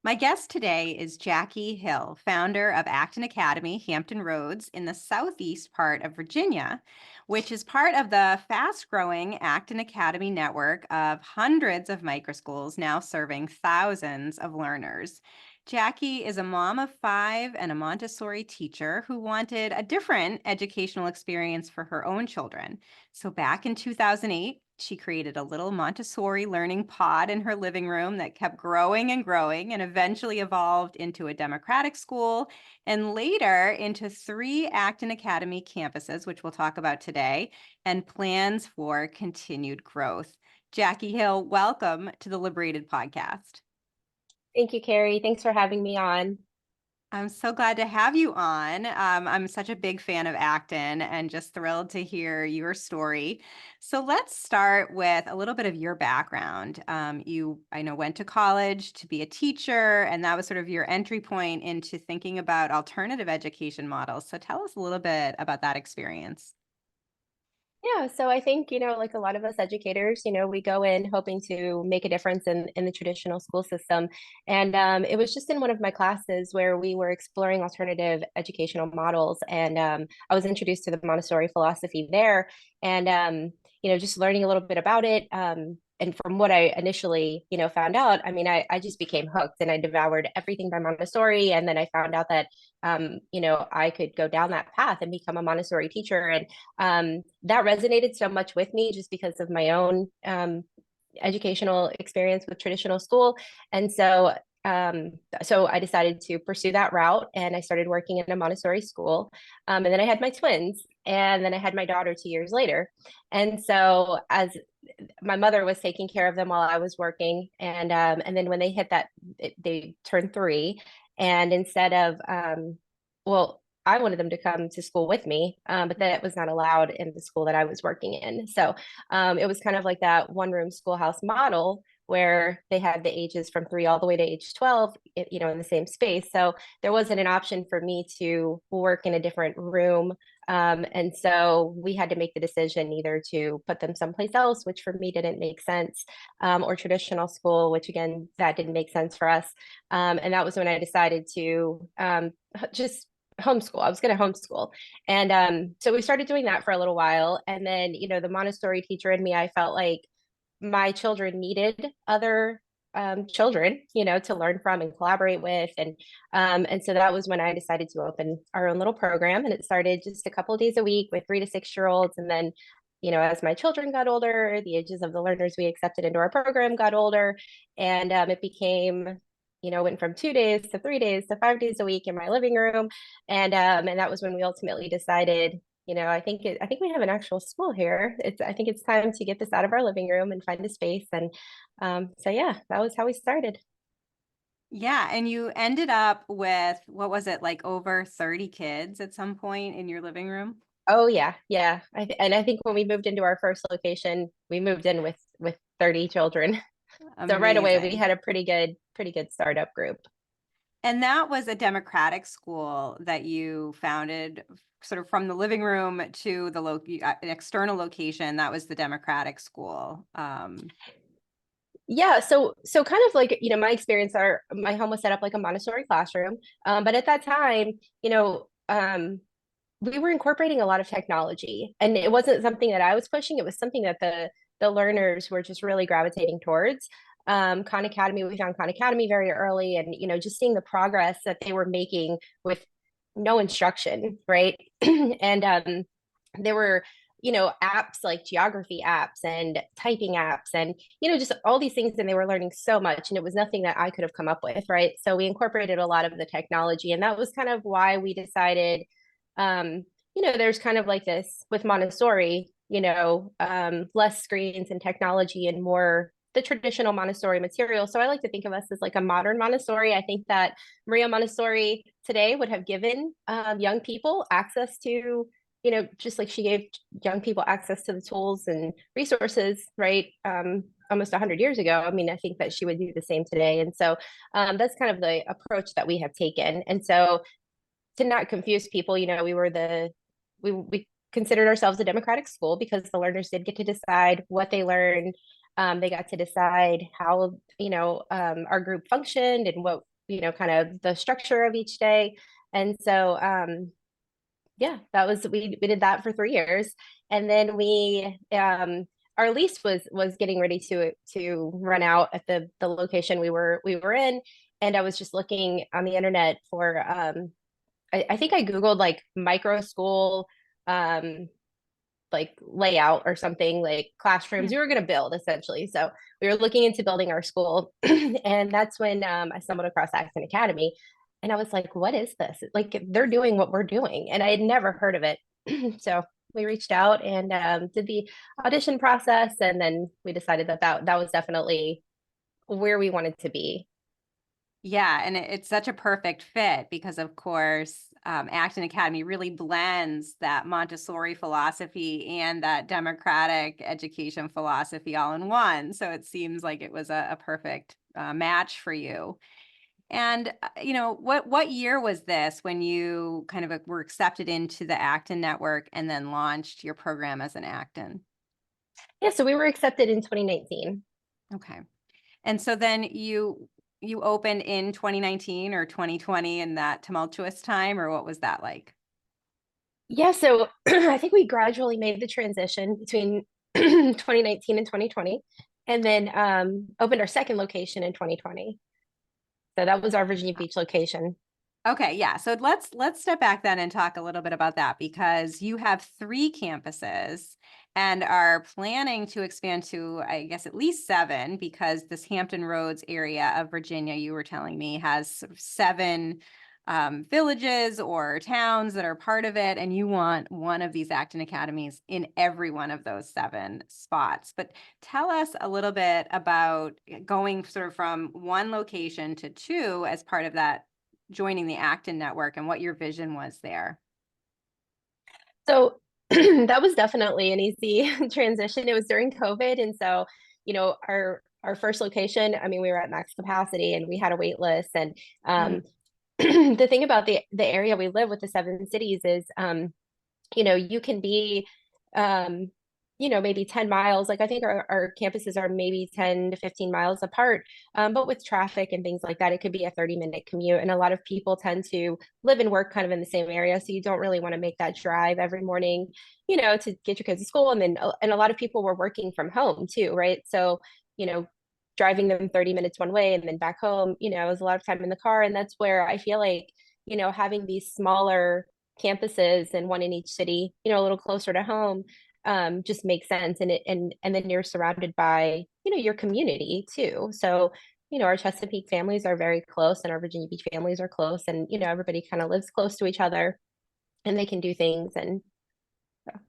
My guest today is Jackie Hill, founder of Acton Academy, Hampton Roads, in the southeast part of Virginia, which is part of the fast-growing Acton Academy network of hundreds of microschools now serving thousands of learners. Jackie is a mom of 5 and a Montessori teacher who wanted a different educational experience for her own children. So back in 2008, she created a little Montessori learning pod in her living room that kept growing and growing and eventually evolved into a democratic school and later into 3 Acton Academy campuses, which we'll talk about today, and plans for continued growth. Jackie Hill, welcome to the Liberated Podcast. Thank you, Carrie. Thanks for having me on. I'm so glad to have you on. I'm such a big fan of Acton and just thrilled to hear your story. So let's start with a little bit of your background. I know, went to college to be a teacher, and that was sort of your entry point into thinking about alternative education models. So tell us a little bit about that experience. Yeah, so I think, like a lot of us educators, we go in hoping to make a difference in the traditional school system. And it was just in one of my classes where we were exploring alternative educational models. And I was introduced to the Montessori philosophy there and, just learning a little bit about it. And from what I initially, found out, I mean, I just became hooked and I devoured everything by Montessori. And then I found out that I could go down that path and become a Montessori teacher. And that resonated so much with me just because of my own educational experience with traditional school. And so I decided to pursue that route and I started working in a Montessori school. And then I had my twins and then I had my daughter 2 years later. And so as my mother was taking care of them while I was working. And then when they hit they turned 3. And instead of, well, I wanted them to come to school with me, but that was not allowed in the school that I was working in. So it was kind of like that one room schoolhouse model where they had the ages from 3 all the way to age 12, in the same space. So there wasn't an option for me to work in a different room. And so we had to make the decision either to put them someplace else, which for me didn't make sense, or traditional school, which again, that didn't make sense for us. And that was when I decided to just homeschool. I was going to homeschool. And so we started doing that for a little while. And then, the Montessori teacher in me, I felt like my children needed other children, to learn from and collaborate with. And so that was when I decided to open our own little program. And it started just a couple of days a week with 3 to 6 year olds. And then, as my children got older, the ages of the learners we accepted into our program got older. And it became went from 2 days to 3 days to 5 days a week in my living room. And that was when we ultimately decided, I think we have an actual school here. I think it's time to get this out of our living room and find a space. And so yeah, that was how we started. Yeah, and you ended up with, what was it, like over 30 kids at some point in your living room? Oh yeah, yeah. And I think when we moved into our first location, we moved in with 30 children. So right away we Amazing. had a pretty good startup group. And that was a democratic school that you founded sort of from the living room to an external location. That was the democratic school. Yeah, so kind of like, my experience my home was set up like a Montessori classroom. But at that time, we were incorporating a lot of technology and it wasn't something that I was pushing. It was something that the learners were just really gravitating towards. Khan Academy, we found Khan Academy very early and, just seeing the progress that they were making with no instruction, right? And there were, apps like geography apps and typing apps and, just all these things. And they were learning so much. And it was nothing that I could have come up with, right? So we incorporated a lot of the technology. And that was kind of why we decided, there's kind of like this with Montessori, less screens and technology and more the traditional Montessori material. So I like to think of us as like a modern Montessori. I think that Maria Montessori today would have given young people access to, just like she gave young people access to the tools and resources, right? Almost 100 years ago. I mean, I think that she would do the same today. And so that's kind of the approach that we have taken. And so to not confuse people, we considered ourselves a democratic school because the learners did get to decide what they learned. They got to decide how, our group functioned and kind of the structure of each day. And so, yeah, that was we did that for 3 years, and then we our lease was getting ready to run out at the location we were in, and I was just looking on the internet for I think I googled like micro school um like layout or something, like classrooms Hmm. we were going to build essentially. So we were looking into building our school, and that's when I stumbled across Acton Academy, and I was like, "What is this? Like they're doing what we're doing," and I had never heard of it. So we reached out and did the audition process, and then we decided that was definitely where we wanted to be. Yeah, and it's such a perfect fit because, of course, Acton Academy really blends that Montessori philosophy and that democratic education philosophy all in one. So it seems like it was a perfect match for you. And what year was this when you kind of were accepted into the Acton network and then launched your program as an Acton? Yeah, so we were accepted in 2019. Okay. And so then you opened in 2019 or 2020 in that tumultuous time, or what was that like? Yeah, so I think we gradually made the transition between 2019 and 2020, and then opened our second location in 2020. So that was our Virginia Beach location. Okay, yeah. So let's step back then and talk a little bit about that because you have 3 campuses and are planning to expand to, I guess, at least 7 because this Hampton Roads area of Virginia, you were telling me, has sort of 7 villages or towns that are part of it, and you want one of these Acton Academies in every one of those 7 spots. But tell us a little bit about going sort of from one location to 2 as part of that joining the Acton network and what your vision was there. So that was definitely an easy transition. It was during COVID, and so our first location, I mean, we were at max capacity and we had a wait list. And Mhm. the thing about the area we live with, the 7 cities, is you can be um maybe 10 miles, like I think our campuses are maybe 10 to 15 miles apart, but with traffic and things like that, it could be a 30-minute commute, and a lot of people tend to live and work kind of in the same area, so you don't really want to make that drive every morning, to get your kids to school. And then and a lot of people were working from home too, right? So you know driving them 30 minutes one way and then back home, it was a lot of time in the car. And that's where I feel like having these smaller campuses and one in each city, a little closer to home, just makes sense. And then you're surrounded by, your community too. So, our Chesapeake families are very close and our Virginia Beach families are close, and, everybody kind of lives close to each other and they can do things. And so.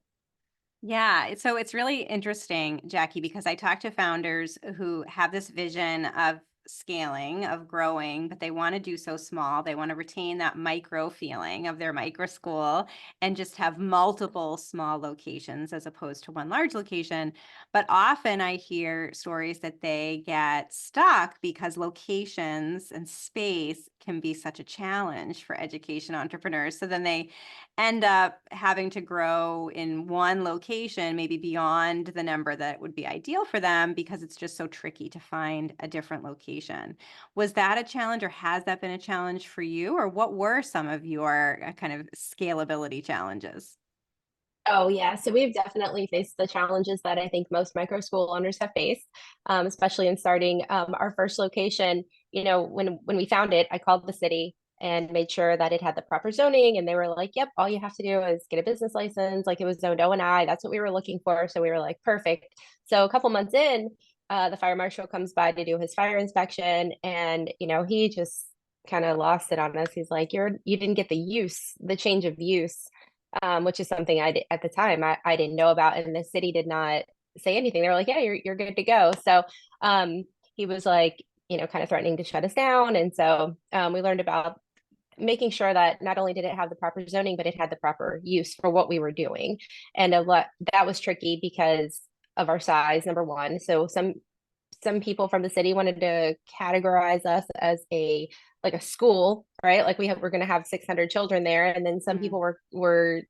Yeah, so it's really interesting, Jackie, because I talk to founders who have this vision of scaling, of growing, but they want to do so small. They want to retain that micro feeling of their micro school and just have multiple small locations as opposed to one large location. But often I hear stories that they get stuck because locations and space can be such a challenge for education entrepreneurs. So then they end up having to grow in one location, maybe beyond the number that would be ideal for them because it's just so tricky to find a different location. Was that a challenge, or has that been a challenge for you? Or what were some of your kind of scalability challenges? Oh yeah, so we've definitely faced the challenges that I think most micro school owners have faced, especially in starting our first location. When we found it, I called the city and made sure that it had the proper zoning, and they were like, "Yep, all you have to do is get a business license." Like it was zoned O&I. That's what we were looking for. So we were like, perfect. So a couple months in, the fire marshal comes by to do his fire inspection, and he just kind of lost it on us. He's like, you didn't get the change of use, which is something I did at the time I didn't know about, and the city did not say anything. They were like, "Yeah, you're good to go." So um, he was like, kind of threatening to shut us down, and so we learned about making sure that not only did it have the proper zoning, but it had the proper use for what we were doing. And a lot that was tricky because of our size, number one. So some people from the city wanted to categorize us as a school, right? Like we're going to have 600 children there, and then some Mm. people were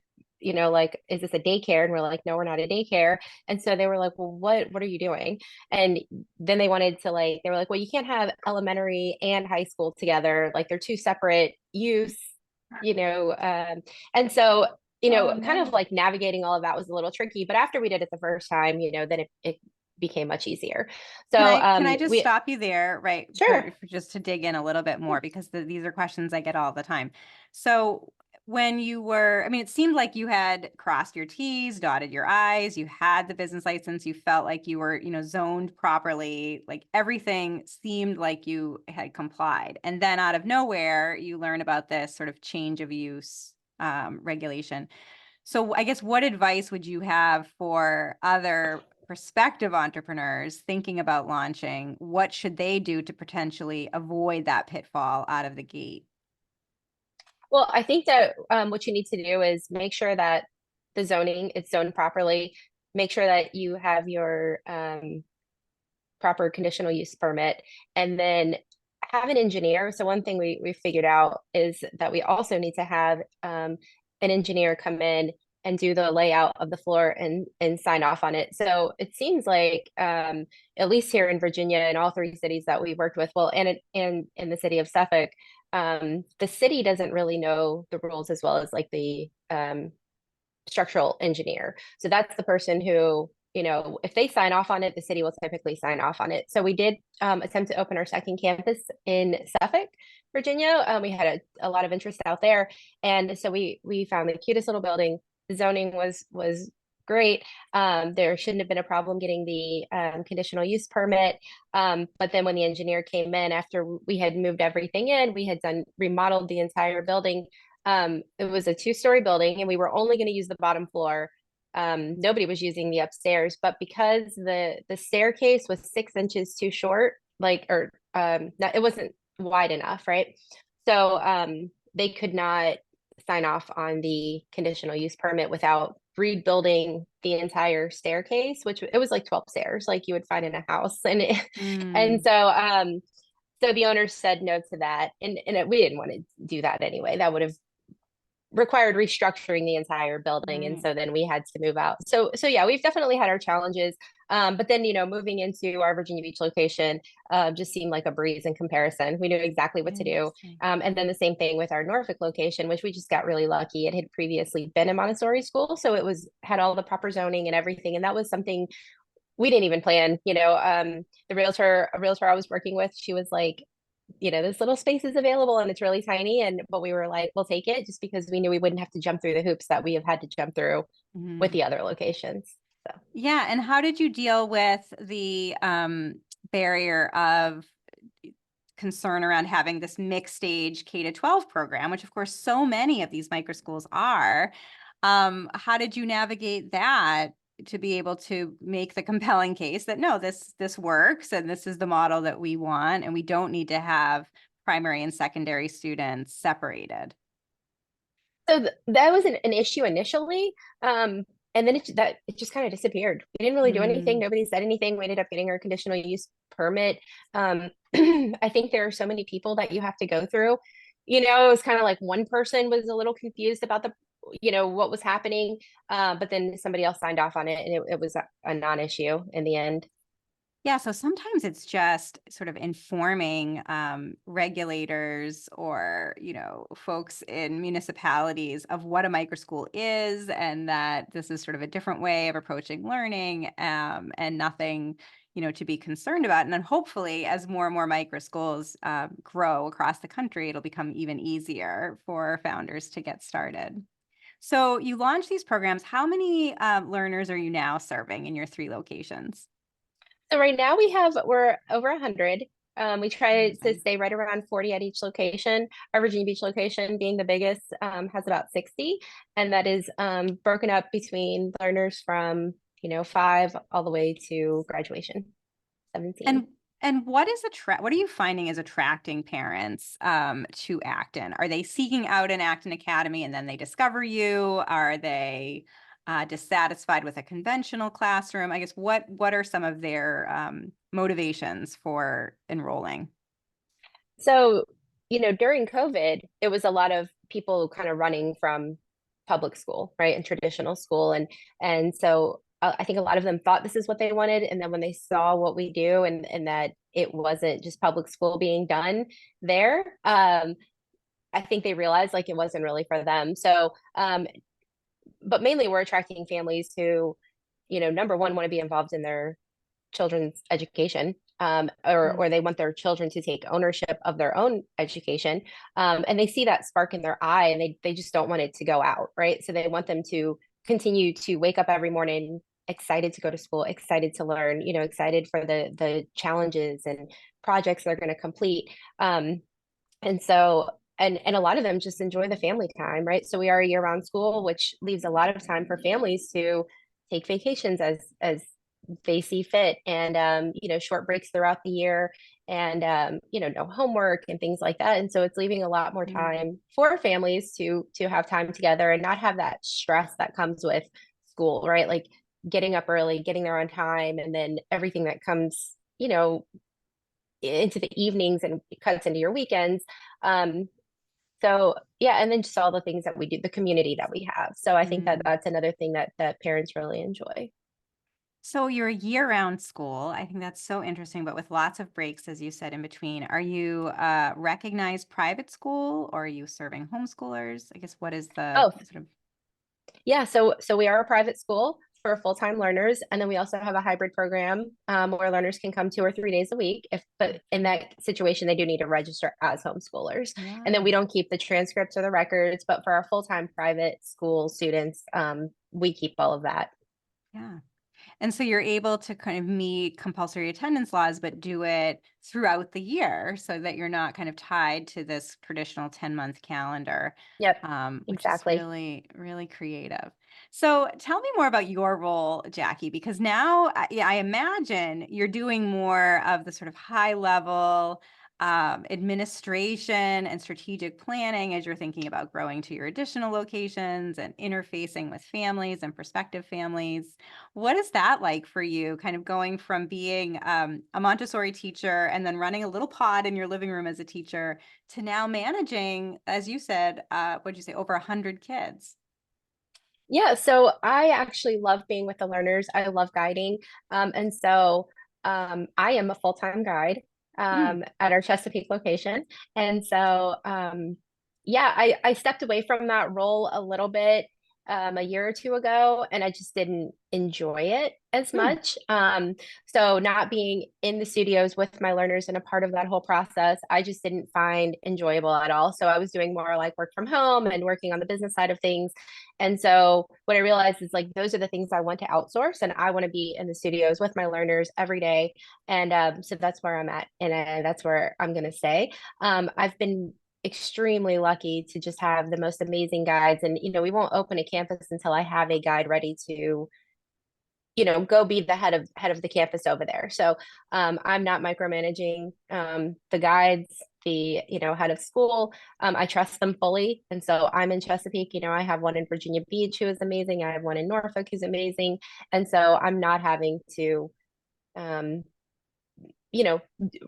like, is this a daycare? And we're like, no, we're not a daycare. And so they were like, well, what are you doing? And then they wanted to like, they were like, well, you can't have elementary and high school together. Like they're two separate use, you know. And so, Oh kind of no. like navigating all of that was a little tricky. But after we did it the first time, then it became much easier. So Can I just stop you there, right, sure. for just to dig in a little bit Yeah. more because these are questions I get all the time. So when you were, I mean, it seemed like you had crossed your T's, dotted your I's, you had the business license, you felt like you were, zoned properly, like everything seemed like you had complied. And then out of nowhere, you learn about this sort of change of use regulation. So I guess what advice would you have for other prospective entrepreneurs thinking about launching? What should they do to potentially avoid that pitfall out of the gate? Well, I think that what you need to do is make sure that the zoning is zoned properly. Make sure that you have your proper conditional use permit, and then have an engineer. So one thing we figured out is that we also need to have an engineer come in and do the layout of the floor and sign off on it. So it seems like at least here in Virginia, in all three cities that we worked with, well, and in the city of Suffolk, the city doesn't really know the rules as well as like the structural engineer. So that's the person who, if they sign off on it, the city will typically sign off on it. So we did attempt to open our second campus in Suffolk, Virginia. We had a lot of interest out there, and so we found the cutest little building. The zoning was great. There shouldn't have been a problem getting the conditional use permit. But then when the engineer came in after we had moved everything in, we had remodeled the entire building. It was a two-story building, and we were only going to use the bottom floor. Nobody was using the upstairs, but because the staircase was 6 inches too short, like, or it wasn't wide enough, right? So they could not sign off on the conditional use permit without rebuilding the entire staircase, which it was like 12 stairs, like you would find in a house, and Mm, so the owner said no to that, and we didn't want to do that anyway. That would have required restructuring the entire building, and right. so then we had to move out. So yeah, we've definitely had our challenges, but then moving into our Virginia Beach location just seemed like a breeze in comparison. We knew exactly what to do, Interesting. and then the same thing with our Norfolk location, which we just got really lucky. It had previously been a Montessori school, so it was had all the proper zoning and everything, and that was something we didn't even plan. The a realtor I was working with, she was like, this little space is available and it's really tiny. But we were like, we'll take it just because we knew we wouldn't have to jump through the hoops that we have had to jump through with Mhm. the other locations. So, Yeah, and how did you deal with the barrier of concern around having this mixed stage K to 12 program, which of course so many of these micro schools are? How did you navigate that to be able to make the compelling case that no, this works and this is the model that we want, and we don't need to have primary and secondary students separated? that was an issue initially. And then it just kind of disappeared. We didn't really do anything. Mm, Nobody said anything. We ended up getting our conditional use permit. I think there are so many people that you have to go through. It was kind of like one person was a little confused about what was happening. But then somebody else signed off on it, and it was a non-issue in the end. yeah, so sometimes it's just sort of informing regulators or, folks in municipalities of what a micro school is and that this is sort of a different way of approaching learning and nothing, to be concerned about. And then hopefully as more and more micro schools grow across the country, it'll become even easier for founders to get started. So you launched these programs. How many learners are you now serving in your 3 locations? So right now we're over 100. We try to Amazing. stay right around 40 at each location. Our Virginia Beach location, being the biggest, has about 60, and that is broken up between learners from 5 all the way to graduation, 17. And what are you finding is attracting parents to Acton? Are they seeking out an Acton Academy and then they discover you? Are they dissatisfied with a conventional classroom? I guess what are some of their motivations for enrolling? So, during COVID, it was a lot of people kind of running from public school, right, and traditional school, and so I think a lot of them thought this is what they wanted, and then when they saw what we do and that it wasn't just public school being done there, I think they realized like it wasn't really for them. So, but mainly we're attracting families who, number one, want to be involved in their children's education, Mm. or they want their children to take ownership of their own education, and they see that spark in their eye, and they just don't want it to go out, right? So they want them to continue to wake up every morning excited to go to school, excited to learn, excited for the challenges and projects they're going to complete. And so and a lot of them just enjoy the family time, right? So we are a year-round school, which leaves a lot of time for families to take vacations as they see fit, and short breaks throughout the year, and no homework and things like that. And so it's leaving a lot more Yeah. time for families to have time together and not have that stress that comes with school, right? Like getting up early, getting there on time, and then everything that comes, into the evenings and cuts into your weekends. Um, so yeah, and then just all the things that we do, the community that we have. So I think that Mm. that's another thing that parents really enjoy. So you're a year-round school. I think that's so interesting, but with lots of breaks, as you said, in between. Are you a recognized private school or are you serving homeschoolers? I guess what is the Oh, sort of, yeah. So we are a private school for full-time learners, and then we also have a hybrid program, where learners can come 2 or 3 days a week. But in that situation, they do need to register as homeschoolers, and then yeah, we don't keep the transcripts or the records. But for our full-time private school students, we keep all of that. yeah. And so you're able to kind of meet compulsory attendance laws, but do it throughout the year so that you're not kind of tied to this traditional 10-month calendar, Yep, which is exactly. really, really creative. So tell me more about your role, Jackie, because now yeah, I imagine you're doing more of the sort of high level administration and strategic planning as you're thinking about growing to your additional locations and interfacing with families and prospective families. What is that like for you, kind of going from being a Montessori teacher and then running a little pod in your living room as a teacher to now managing, as you said, what'd you say, over 100 kids? Yeah, so I actually love being with the learners. I love guiding. And so I am a full-time guide Mm, at our Chesapeake location. And so yeah, I stepped away from that role a little bit a year or two ago, and I just didn't enjoy it as mm. much. So not being in the studios with my learners and a part of that whole process, I just didn't find enjoyable at all. So I was doing more like work from home and working on the business side of things. And so what I realized is like those are the things I want to outsource, and I want to be in the studios with my learners every day. And so that's where I'm at, and that's where I'm going to stay. I've been extremely lucky to just have the most amazing guides, and we won't open a campus until I have a guide ready to go be the head of the campus over there. So I'm not micromanaging the guides, the head of school. I trust them fully, and so I'm in Chesapeake. I have one in Virginia Beach who is amazing. I have one in Norfolk who's amazing, and so I'm not having to um, you know,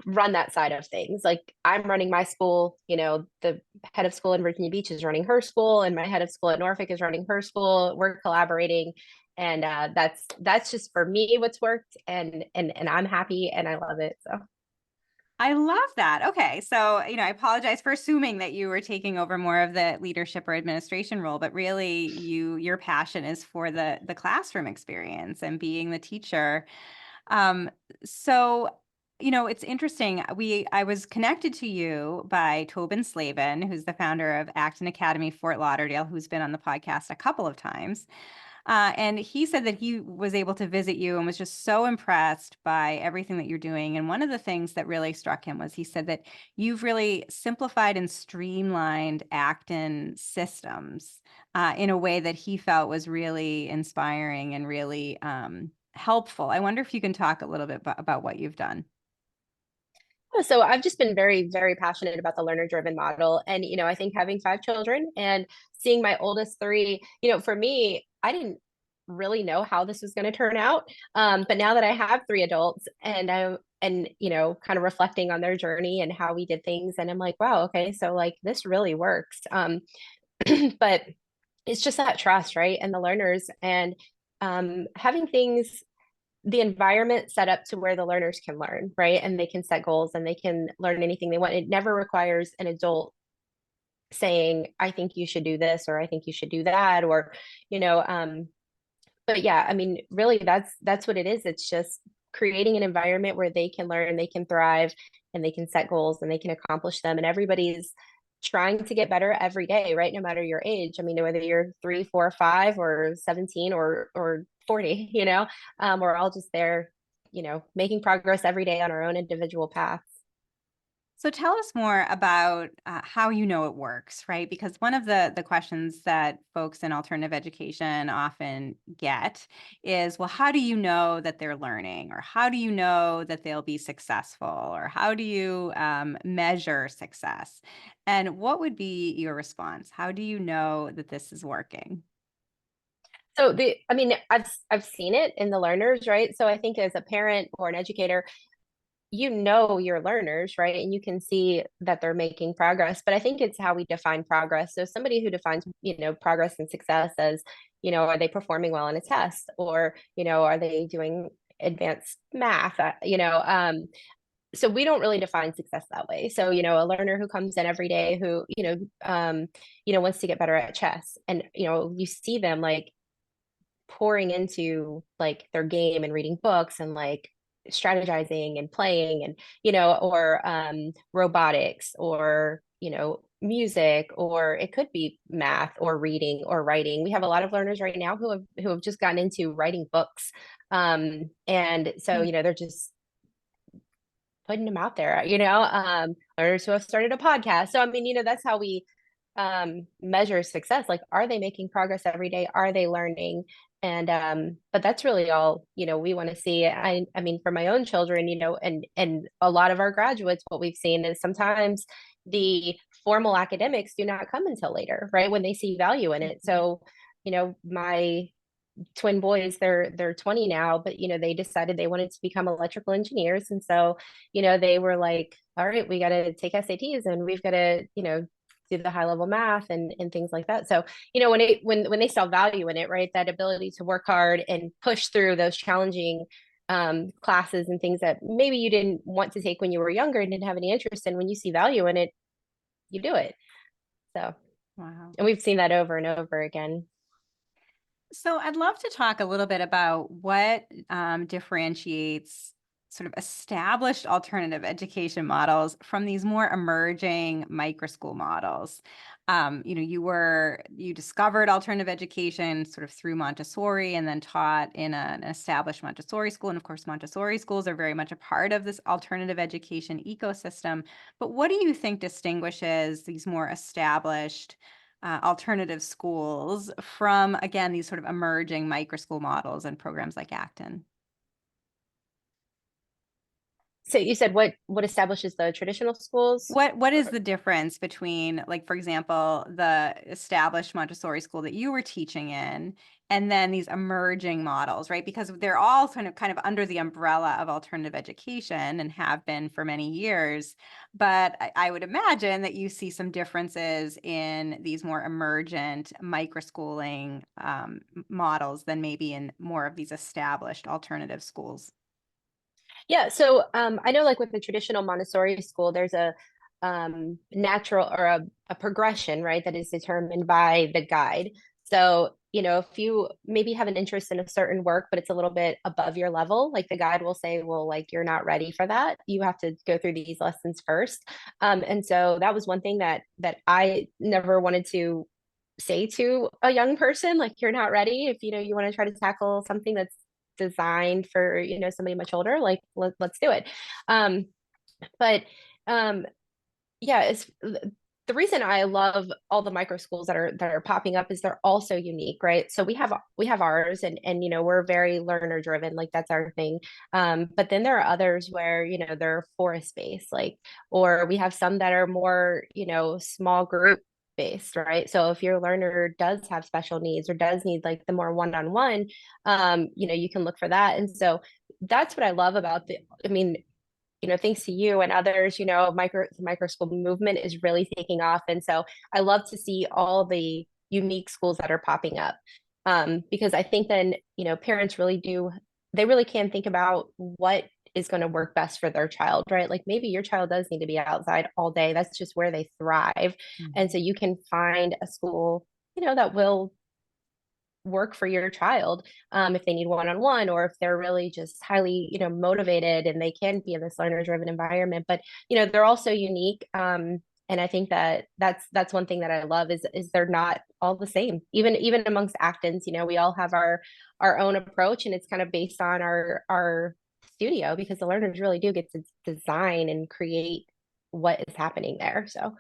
run that side of things. Like I'm running my school, the head of school in Virginia Beach is running her school, and my head of school at Norfolk is running her school. We're collaborating, and that's just for me what's worked, and I'm happy and I love it. So I love that. Okay. So, I apologize for assuming that you were taking over more of the leadership or administration role, but really your passion is for the classroom experience and being the teacher. Um, so, it's interesting. I was connected to you by Tobin Slavin, who's the founder of Acton Academy Fort Lauderdale, who's been on the podcast a couple of times. And he said that he was able to visit you and was just so impressed by everything that you're doing. And one of the things that really struck him was he said that you've really simplified and streamlined Acton systems in a way that he felt was really inspiring and really helpful. I wonder if you can talk a little bit about what you've done. so I've just been very, very passionate about the learner driven model. And, I think having 5 children and seeing my oldest three, for me, I didn't really know how this was going to turn out. But now that I have 3 adults and kind of reflecting on their journey and how we did things, and I'm like, wow, okay, so like this really works. But it's just that trust, right? And the learners and having things, the environment set up to where the learners can learn, right? And they can set goals and they can learn anything they want. It never requires an adult saying, I think you should do this, or I think you should do that, or, you know, but yeah, I mean, really that's what it is. It's just creating an environment where they can learn, they can thrive, and they can set goals and they can accomplish them. And everybody's trying to get better every day, right? No matter your age. I mean, whether you're 3, 4, 5, or 17 or 40, we're all just there, making progress every day on our own individual paths. So tell us more about how you know it works, right? Because one of the questions that folks in alternative education often get is, well, how do you know that they're learning, or how do you know that they'll be successful, or how do you measure success? And what would be your response? How do you know that this is working? So I mean, I've seen it in the learners, right? So I think as a parent or an educator, your learners, right? And you can see that they're making progress. But I think it's how we define progress. So somebody who defines, progress and success as, are they performing well on a test, or, are they doing advanced math? So we don't really define success that way. So, a learner who comes in every day who, wants to get better at chess, and, you see them like pouring into like their game and reading books and like strategizing and playing, and or robotics, or music, or it could be math or reading or writing. We have a lot of learners right now who have just gotten into writing books, and so they're just putting them out there, learners who have started a podcast. So I mean, that's how we measure success. Like, are they making progress every day? Are they learning? And but that's really all we want to see. I mean, for my own children, and a lot of our graduates, what we've seen is sometimes the formal academics do not come until later, right? When they see value in it. So, my twin boys, they're 20 now, but they decided they wanted to become electrical engineers. And so, they were like, all right, we got to take SATs, and we've got to, do the high level math and things like that. So, when they saw value in it, right, that ability to work hard and push through those challenging classes and things that maybe you didn't want to take when you were younger and didn't have any interest in, when you see value in it, you do it. So, Wow. and we've seen that over and over again. So I'd love to talk a little bit about what differentiates sort of established alternative education models from these more emerging microschool models. You discovered alternative education sort of through Montessori, and then taught in an established Montessori school. And of course, Montessori schools are very much a part of this alternative education ecosystem. But what do you think distinguishes these more established alternative schools from, again, these sort of emerging microschool models and programs like Acton? So you said what establishes the traditional schools? What is the difference between, like, for example, the established Montessori school that you were teaching in, and then these emerging models, right? Because they're all kind of under the umbrella of alternative education and have been for many years. But I would imagine that you see some differences in these more emergent microschooling models than maybe in more of these established alternative schools. Yeah, so I know like with the traditional Montessori school, there's a natural or a progression, right, that is determined by the guide. So, if you maybe have an interest in a certain work, but it's a little bit above your level, like the guide will say, well, like you're not ready for that. You have to go through these lessons first. And so that was one thing that I never wanted to say to a young person, like you're not ready. If you want to try to tackle something that's designed for somebody much older, like let's do it. But um yeah, it's the reason I love all the micro schools that are popping up is they're also unique, right? So we have ours, and we're very learner driven, like that's our thing. But then there are others where they're forest based, like, or we have some that are more small group based, right? So if your learner does have special needs or does need like the more one-on-one, you can look for that. And so that's what I love about I mean, thanks to you and others, the micro school movement is really taking off. And so I love to see all the unique schools that are popping up. Because I think then, parents really they really can think about what is going to work best for their child, right? Like maybe your child does need to be outside all day. That's just where they thrive. And so Mhm. you can find a school, that will work for your child, if they need one-on-one, or if they're really just highly motivated and they can be in this learner driven environment. But they're also unique, and I think that that's one thing that I love is they're not all the same, even amongst Actons. We all have our own approach, and it's kind of based on our studio, because the learners really do get to design and create what is happening there. So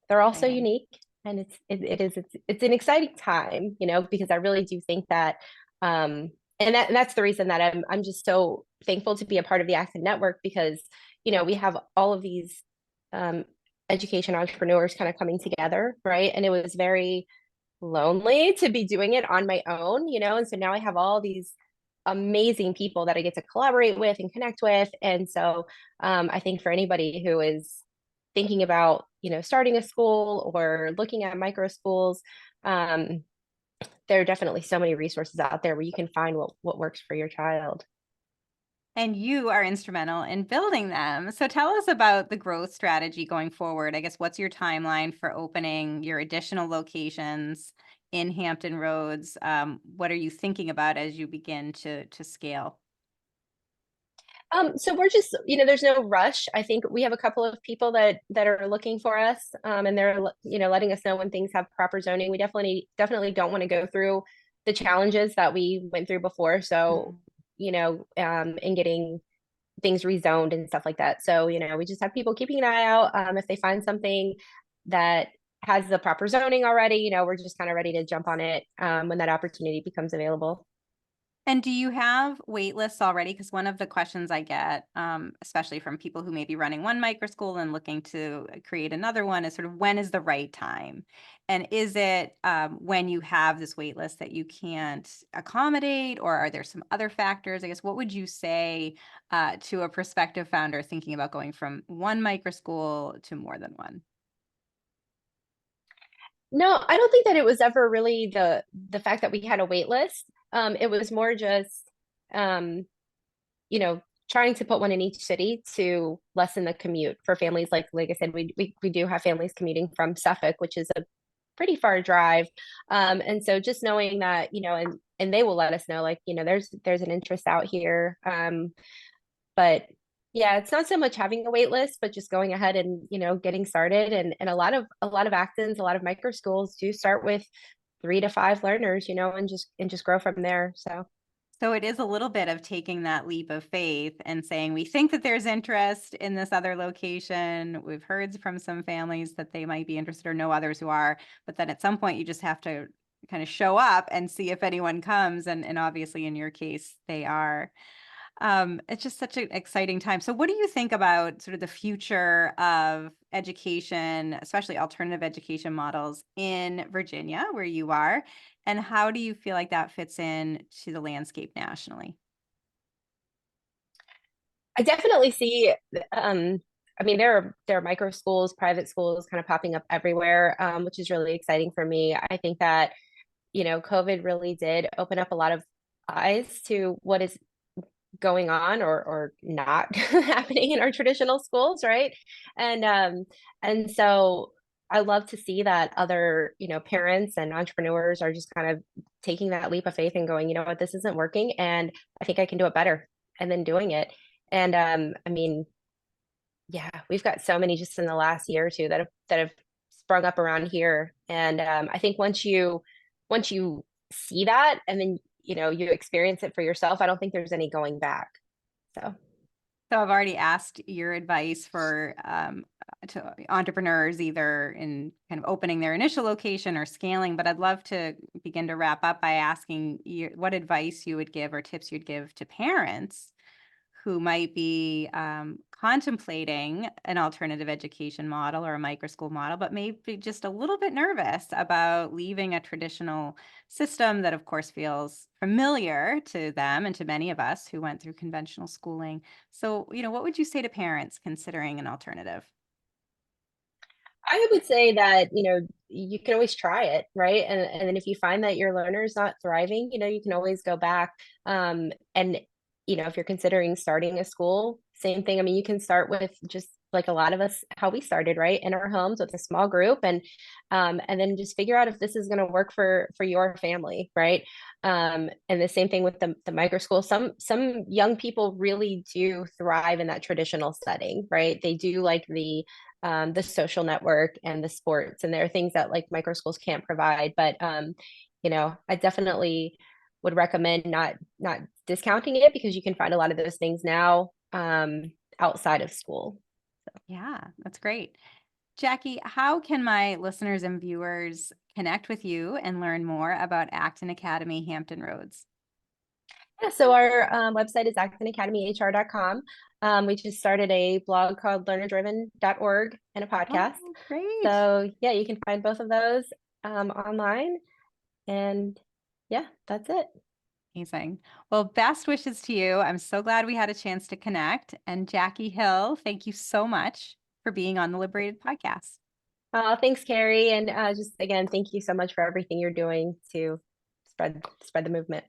they're also Exciting. unique, and it's an exciting time, because I really do think that, and that's the reason that I'm just so thankful to be a part of the Acton Network, because we have all of these um, education entrepreneurs kind of coming together, right? And it was very lonely to be doing it on my own, and so now I have all these amazing people that I get to collaborate with and connect with. And so I think for anybody who is thinking about, starting a school or looking at micro schools, um, there are definitely so many resources out there where you can find what works for your child. And you are instrumental in building them. So tell us about the growth strategy going forward. I guess what's your timeline for opening your additional locations in Hampton Roads? What are you thinking about as you begin to scale? So we're just, there's no rush. I think we have a couple of people that are looking for us, and they're, letting us know when things have proper zoning. We definitely don't want to go through the challenges that we went through before. So, Mhm. in getting things rezoned and stuff like that. So, we just have people keeping an eye out. If they find something that has the proper zoning already, we're just kind of ready to jump on it, when that opportunity becomes available. And do you have wait lists already? Because one of the questions I get, especially from people who may be running one micro school and looking to create another one, is sort of when is the right time? And is it when you have this wait list that you can't accommodate, or are there some other factors? I guess what would you say to a prospective founder thinking about going from one micro school to more than one? No, I don't think that it was ever really the fact that we had a wait list. It was more just, um, you know, trying to put one in each city to lessen the commute for families. Like I said, we do have families commuting from Suffolk, which is a pretty far drive. And so just knowing that, and they will let us know, like, there's an interest out here. But yeah, it's not so much having a wait list, but just going ahead and, getting started. And a lot of Actons, a lot of micro schools do start with 3 to 5 learners, and just grow from there. So So it is a little bit of taking that leap of faith and saying, we think that there's interest in this other location. We've heard from some families that they might be interested or know others who are, but then at some point you just have to kind of show up and see if anyone comes. And obviously in your case, they are. It's just such an exciting time. So what do you think about sort of the future of education, especially alternative education models in Virginia, where you are? And how do you feel like that fits in to the landscape nationally? I definitely see, I mean, there are micro schools, private schools kind of popping up everywhere, which is really exciting for me. I think that, COVID really did open up a lot of eyes to what is going on or not happening in our traditional schools, right? And so I love to see that other, parents and entrepreneurs are just kind of taking that leap of faith and going, you know what, this isn't working, and I think I can do it better, and then doing it. And I mean, yeah, we've got so many just in the last year or two that have sprung up around here. And I think once you see that, and then you experience it for yourself, I don't think there's any going back. So So I've already asked your advice for to entrepreneurs, either in kind of opening their initial location or scaling, but I'd love to begin to wrap up by asking you what advice you would give or tips you'd give to parents who might be contemplating an alternative education model or a micro school model, but maybe just a little bit nervous about leaving a traditional system that, of course, feels familiar to them and to many of us who went through conventional schooling. So, what would you say to parents considering an alternative? I would say that, you can always try it, right? And then if you find that your learner is not thriving, you can always go back. And if you're considering starting a school, same thing. I mean, you can start with just like a lot of us, how we started, right? In our homes with a small group, and then just figure out if this is going to work for your family, right? And the same thing with the micro school. Some young people really do thrive in that traditional setting, right? They do like the social network and the sports, and there are things that like micro schools can't provide. But I definitely would recommend not discounting it, because you can find a lot of those things now outside of school. Yeah, that's great. Jackie, how can my listeners and viewers connect with you and learn more about Acton Academy Hampton Roads? Yeah, so our website is actonacademyhr.com. We just started a blog called learnerdriven.org and a Oh, podcast. great. So yeah, you can find both of those online. And yeah, that's it. Amazing. Well, best wishes to you. I'm so glad we had a chance to connect. And Jackie Hill, thank you so much for being on the Liberated podcast. Thanks, Carrie. And just again, thank you so much for everything you're doing to spread the movement.